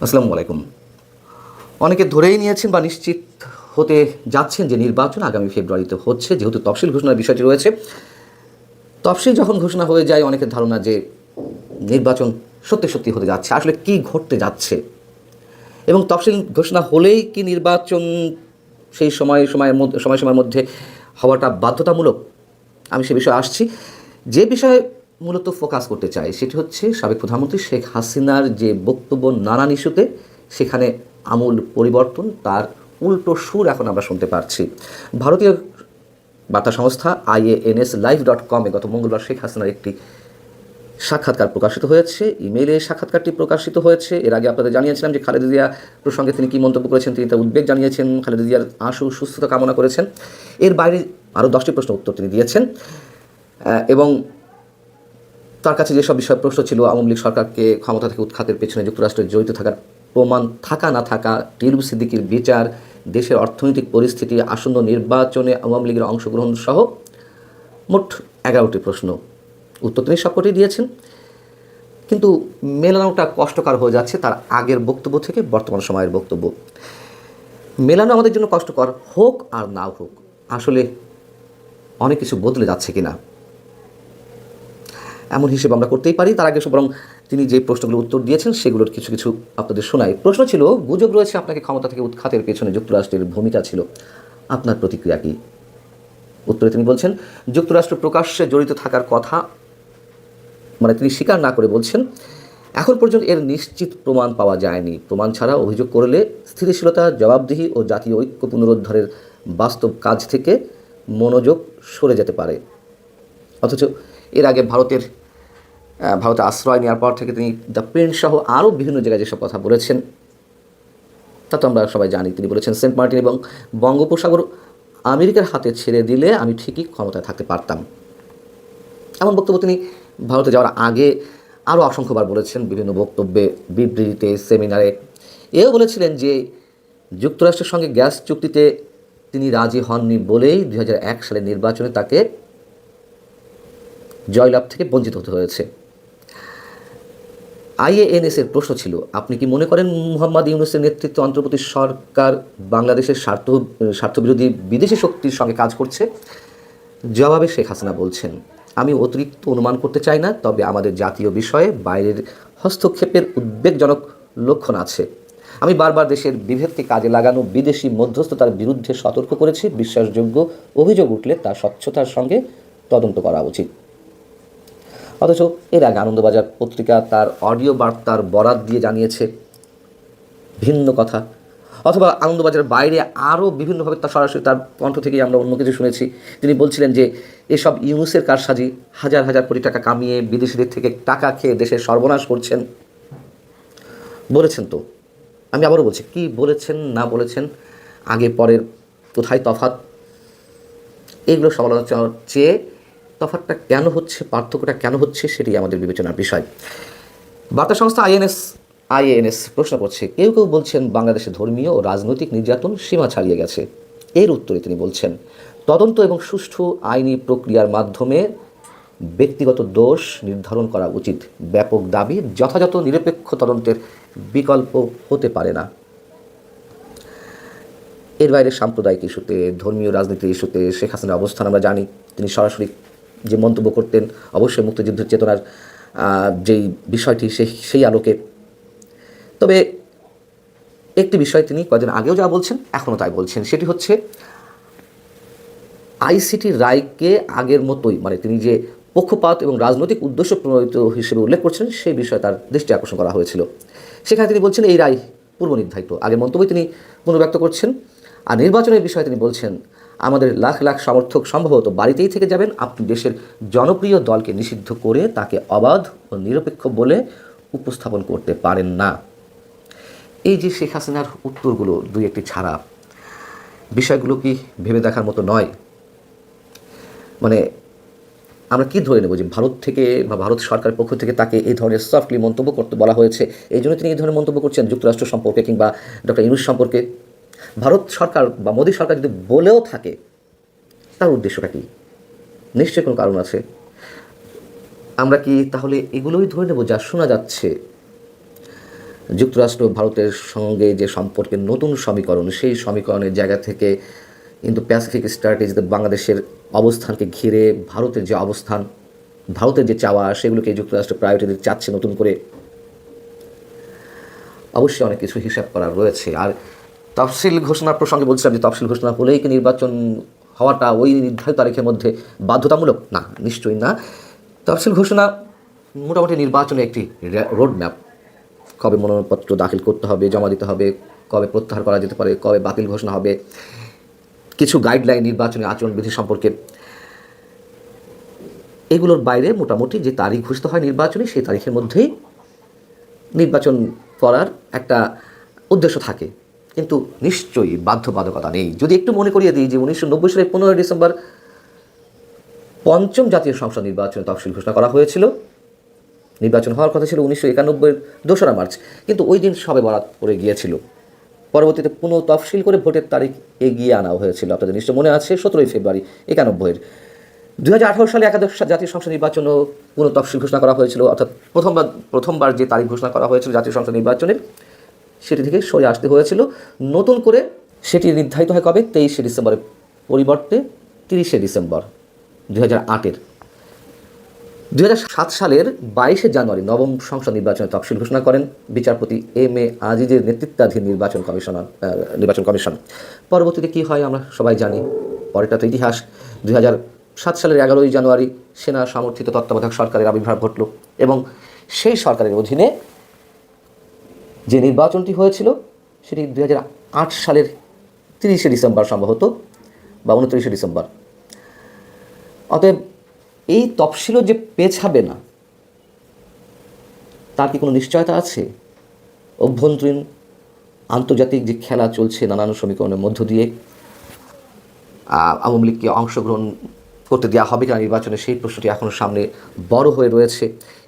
আসসালামু আলাইকুম। অনেকে ধরেই নিয়েছেন বা নিশ্চিত হতে যাচ্ছেন যে নির্বাচন আগামী ফেব্রুয়ারিতে হচ্ছে, যেহেতু তফসিল ঘোষণার বিষয়টি রয়েছে। তফসিল যখন ঘোষণা হয়ে যায়, অনেকের ধারণা যে নির্বাচন সত্যি সত্যি হতে যাচ্ছে। আসলে কি ঘটতে যাচ্ছে এবং তফসিল ঘোষণা হলেই কি নির্বাচন সেই সময়ের মধ্যে হওয়াটা বাধ্যতামূলক? আমি সে বিষয়ে আসছি। যে বিষয়ে মূলত ফোকাস করতে চাই সেটি হচ্ছে সাবেক প্রধানমন্ত্রী শেখ হাসিনার যে বক্তব্য নানান ইস্যুতে, সেখানে আমূল পরিবর্তন, তার উল্টো সুর এখন আমরা শুনতে পাচ্ছি। ভারতীয় বার্তা সংস্থা IANSlive.com গত মঙ্গলবার শেখ হাসিনার একটি সাক্ষাৎকার প্রকাশিত হয়েছে। ইমেইলে সাক্ষাৎকারটি প্রকাশিত হয়েছে। এর আগে আপনাদের জানিয়েছিলাম যে খালেদা জিয়া প্রসঙ্গে তিনি কী মন্তব্য করেছেন। তিনি তার উদ্বেগ জানিয়েছেন, খালেদা জিয়ার আশু সুস্থতা কামনা করেছেন। এর বাইরে আরও 10টি প্রশ্ন উত্তর তিনি দিয়েছেন এবং তার কাছে যেসব বিষয় প্রশ্ন ছিল, আওয়ামী লীগ সরকারকে ক্ষমতা থেকে উৎখাতের পেছনে যুক্তরাষ্ট্রের জড়িত থাকার প্রমাণ থাকা না থাকা, টিউলিপ সিদ্দিকীর বিচার, দেশের অর্থনৈতিক পরিস্থিতি, আসন্ন নির্বাচনে আওয়ামী লীগের অংশগ্রহণ সহ মোট 11টি প্রশ্ন উত্তর তিনি সবকটি দিয়েছেন। কিন্তু মেলানোটা কষ্টকর হয়ে যাচ্ছে তার আগের বক্তব্য থেকে বর্তমান সময়ের বক্তব্য। মেলানো আমাদের জন্য কষ্টকর হোক আর না হোক, আসলে অনেক কিছু বদলে যাচ্ছে কিনা এমন হিসেব আমরা করতেই পারি। তার আগে বরং তিনি যে প্রশ্নগুলো উত্তর দিয়েছেন সেগুলোর কিছু কিছু আপনাদের শোনাই। প্রশ্ন ছিল, গুজব রয়েছে আপনাকে ক্ষমতা থেকে উৎখাতের পেছনে যুক্তরাষ্ট্রের ভূমিকা ছিল, আপনার প্রতিক্রিয়া কী? উত্তরে তিনি বলছেন, যুক্তরাষ্ট্র প্রকাশ্যে জড়িত থাকার কথা তিনি স্বীকার না করে বলছেন, এখন পর্যন্ত এর নিশ্চিত প্রমাণ পাওয়া যায়নি। প্রমাণ ছাড়া অভিযোগ করলে স্থিতিশীলতা, জবাবদিহি ও জাতীয় ঐক্য পুনরুদ্ধারের বাস্তব কাজ থেকে মনোযোগ সরে যেতে পারে। অথচ এর আগে ভারতে আশ্রয় নেওয়ার পর থেকে তিনি দ্য প্রিন্ট সহ আরও বিভিন্ন জায়গায় যেসব কথা বলেছেন তা তো আমরা সবাই জানি। তিনি বলেছেন, সেন্ট মার্টিন এবং বঙ্গোপসাগর আমেরিকার হাতে ছেড়ে দিলে আমি ঠিকই ক্ষমতায় থাকতে পারতাম। এমন বক্তব্য তিনি ভারতে যাওয়ার আগে আরও অসংখ্যবার বলেছেন, বিভিন্ন বক্তব্যে, বিবৃতিতে, সেমিনারে। এও বলেছিলেন যে যুক্তরাষ্ট্রের সঙ্গে গ্যাস চুক্তিতে তিনি রাজি হননি বলেই 2001 সালের নির্বাচনে তাকে জয়লাভ থেকে বঞ্চিত হতে হয়েছে। IANS-এর প্রশ্ন ছিল, আপনি কি মনে করেন মোহাম্মদ ইউনূসের নেতৃত্বে অন্তর্বর্তী সরকার বাংলাদেশের স্বার্থবিরোধী বিদেশি শক্তির সঙ্গে কাজ করছে? জবাবে শেখ হাসিনা বলছেন, আমি অতিরিক্ত অনুমান করতে চাই না, তবে আমাদের জাতীয় বিষয়ে বাইরের হস্তক্ষেপের উদ্বেগজনক লক্ষণ আছে। আমি বারবার দেশের বিভেদকে কাজে লাগানো বিদেশি মধ্যস্থতার বিরুদ্ধে সতর্ক করেছি। বিশ্বাসযোগ্য অভিযোগ উঠলে তা স্বচ্ছতার সঙ্গে তদন্ত করা উচিত। অথচ এর আগে আনন্দবাজার পত্রিকা তার অডিও বার্তার বরাত দিয়ে জানিয়েছে ভিন্ন কথা, অথবা আনন্দবাজারের বাইরে আরও বিভিন্নভাবে তার সরাসরি তার কণ্ঠ থেকেই আমরা অন্য কিছু শুনেছি। তিনি বলছিলেন যে এসব ইউনূসের কারসাজি, হাজার হাজার কোটি টাকা কামিয়ে বিদেশিদের থেকে টাকা খেয়ে দেশের সর্বনাশ করছেন। বলেছেন তো, আমি আবারও বলছি, কি বলেছেন না বলেছেন, আগে পরের কোথায় তফাৎ, এগুলো সমালোচনার চেয়ে তফাৎটা কেন হচ্ছে, পার্থক্যটা কেন হচ্ছে, সেটি আমাদের বিবেচনার বিষয়। বার্তা সংস্থা IANS প্রশ্ন করছে, কেউ কেউ বলছেন বাংলাদেশে ধর্মীয় ও রাজনৈতিক নির্যাতন সীমা ছাড়িয়ে গেছে। এর উত্তরে তিনি বলছেন, তদন্ত এবং সুষ্ঠু আইনি প্রক্রিয়ার মাধ্যমে ব্যক্তিগত দোষ নির্ধারণ করা উচিত। ব্যাপক দাবি, যথাযথ নিরপেক্ষ তদন্তের বিকল্প হতে পারে না। এর বাইরে সাম্প্রদায়িক ইস্যুতে, ধর্মীয় রাজনীতির ইস্যুতে শেখ হাসিনার অবস্থান আমরা জানি। তিনি সরাসরি যে মন্তব্য করতেন, অবশ্যই মুক্তিযুদ্ধের চেতনার যেই বিষয়টি সেই আলোকে। তবে একটি বিষয় তিনি কয়েকদিন আগেও যা বলছেন, এখনও তাই বলছেন, সেটি হচ্ছে আইসিটির রায়কে আগের মতোই, তিনি যে পক্ষপাত এবং রাজনৈতিক উদ্দেশ্য প্রণোদিত হিসেবে উল্লেখ করছেন, সেই বিষয়ে তার দৃষ্টি আকর্ষণ করা হয়েছিল। সেখানে তিনি বলছেন এই রায় পূর্ব নির্ধারিত, আগের মন্তব্যই তিনি পুনর্ব্যক্ত করছেন। আর নির্বাচনের বিষয়ে তিনি বলছেন, আমাদের লাখ লাখ সমর্থক সম্ভবত বাড়িতেই থেকে যাবেন, আপনি দেশের জনপ্রিয় দলকে নিষিদ্ধ করে তাকে অবাধ ও নিরপেক্ষ বলে উপস্থাপন করতে পারেন না। এই যে শেখ হাসিনার উত্তরগুলো দুই একটি ছাড়া, বিষয়গুলো কি ভেবে দেখার মতো নয়? আমরা কি ধরে নেব যে ভারত থেকে বা ভারত সরকারের পক্ষ থেকে তাকে এই ধরনের সফটলি মন্তব্য করতে বলা হয়েছে, এই জন্য তিনি এই ধরনের মন্তব্য করছেন যুক্তরাষ্ট্র সম্পর্কে কিংবা ডক্টর ইউনূস সম্পর্কে? ভারত সরকার বা মোদী সরকার যদি বলেও থাকে, তার উদ্দেশ্যটা কী? নিশ্চয়ই কোনো কারণ আছে। আমরা কি তাহলে এগুলোই ধরে নেব যা শোনা যাচ্ছে? যুক্তরাষ্ট্র ভারতের সঙ্গে যে সম্পর্কের নতুন সমীকরণ, সেই সমীকরণের জায়গা থেকে কিন্তু প্যাসিফিক স্ট্র্যাটেজিতে বাংলাদেশের অবস্থানকে ঘিরে ভারতের যে অবস্থান, ভারতের যে চাওয়া, সেগুলোকে যুক্তরাষ্ট্র প্রায়োরিটি দিতে চাচ্ছে নতুন করে। অবশ্যই অনেক কিছু হিসাব করার রয়েছে। আর তফসিল ঘোষণার প্রসঙ্গে বলছিলাম যে তফসিল ঘোষণা হলেই কি নির্বাচন হওয়াটা ওই নির্ধারিত তারিখের মধ্যে বাধ্যতামূলক? না, নিশ্চয়ই না। তফসিল ঘোষণা মোটামুটি নির্বাচনে একটি রোড ম্যাপ। কবে মনোনয়নপত্র দাখিল করতে হবে, জমা দিতে হবে, কবে প্রত্যাহার করা যেতে পারে, কবে বাতিল ঘোষণা হবে, কিছু গাইডলাইন নির্বাচনী আচরণবিধি সম্পর্কে, এগুলোর বাইরে মোটামুটি যে তারিখ ঘোষিত হয় নির্বাচনী, সেই তারিখের মধ্যেই নির্বাচন করার একটা উদ্দেশ্য থাকে। কিন্তু নিশ্চয়ই বাধ্যবাধকতা নেই। যদি একটু মনে করিয়ে দিই যে 1990 সালের 15 ডিসেম্বর পঞ্চম জাতীয় সংসদ নির্বাচনে তফসিল ঘোষণা করা হয়েছিল। নির্বাচন হওয়ার কথা ছিল 1991-এর 2রা মার্চ, কিন্তু ওই দিন সবে বরাত পড়ে গিয়েছিল। পরবর্তীতে পুনঃ তফসিল করে ভোটের তারিখ এগিয়ে আনা হয়েছিল। আপনাদের নিশ্চয় মনে আছে, 17 ফেব্রুয়ারি 91-এর। 2018 সালে একাদশ জাতীয় সংসদ নির্বাচনও পুনঃ তফসিল ঘোষণা করা হয়েছিল, অর্থাৎ প্রথমবার যে তারিখ ঘোষণা করা হয়েছিল জাতীয় সংসদ নির্বাচনের, সেটি থেকে সরে আসতে হয়েছিল। নতুন করে সেটি নির্ধারিত হয় কবে? 23 ডিসেম্বরের পরিবর্তে 30 ডিসেম্বর 2008-এর। 2007 সালের 22 জানুয়ারি নবম সংসদ নির্বাচনে তফসিল ঘোষণা করেন বিচারপতি এম.এ. আজিজের নেতৃত্বাধীন নির্বাচন কমিশন। পরবর্তীতে কী হয় আমরা সবাই জানি, পরেরটা তো ইতিহাস। 2007 সালের 11 জানুয়ারি সেনা সমর্থিত তত্ত্বাবধায়ক সরকারের আবির্ভাব ঘটল এবং সেই সরকারের অধীনে যে নির্বাচনটি হয়েছিল সেটি 2008 সালের 30 ডিসেম্বর সম্ভবত, বা 29 ডিসেম্বর। অতএব এই তফসিলও যে পেছাবে না, তার কি কোনো নিশ্চয়তা আছে? অভ্যন্তরীণ আন্তর্জাতিক যে খেলা চলছে নানান সমীকরণের মধ্য দিয়ে, আওয়ামী লীগকে অংশগ্রহণ করতে দেওয়া হবে কিনা নির্বাচনে, সেই প্রশ্নটি এখনও সামনে বড় হয়ে রয়েছে।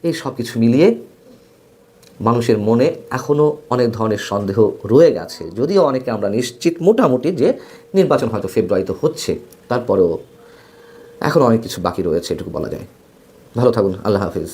এই সব কিছু মিলিয়ে মানুষের মনে এখনও অনেক ধরনের সন্দেহ রয়ে গেছে, যদিও অনেকে আমরা নিশ্চিত মোটামুটি যে নির্বাচন হয়তো ফেব্রুয়ারিতে হচ্ছে, তারপরেও এখন অনেক কিছু বাকি রয়েছে, এটুকু বলা যায়। ভালো থাকুন, আল্লাহ হাফিজ।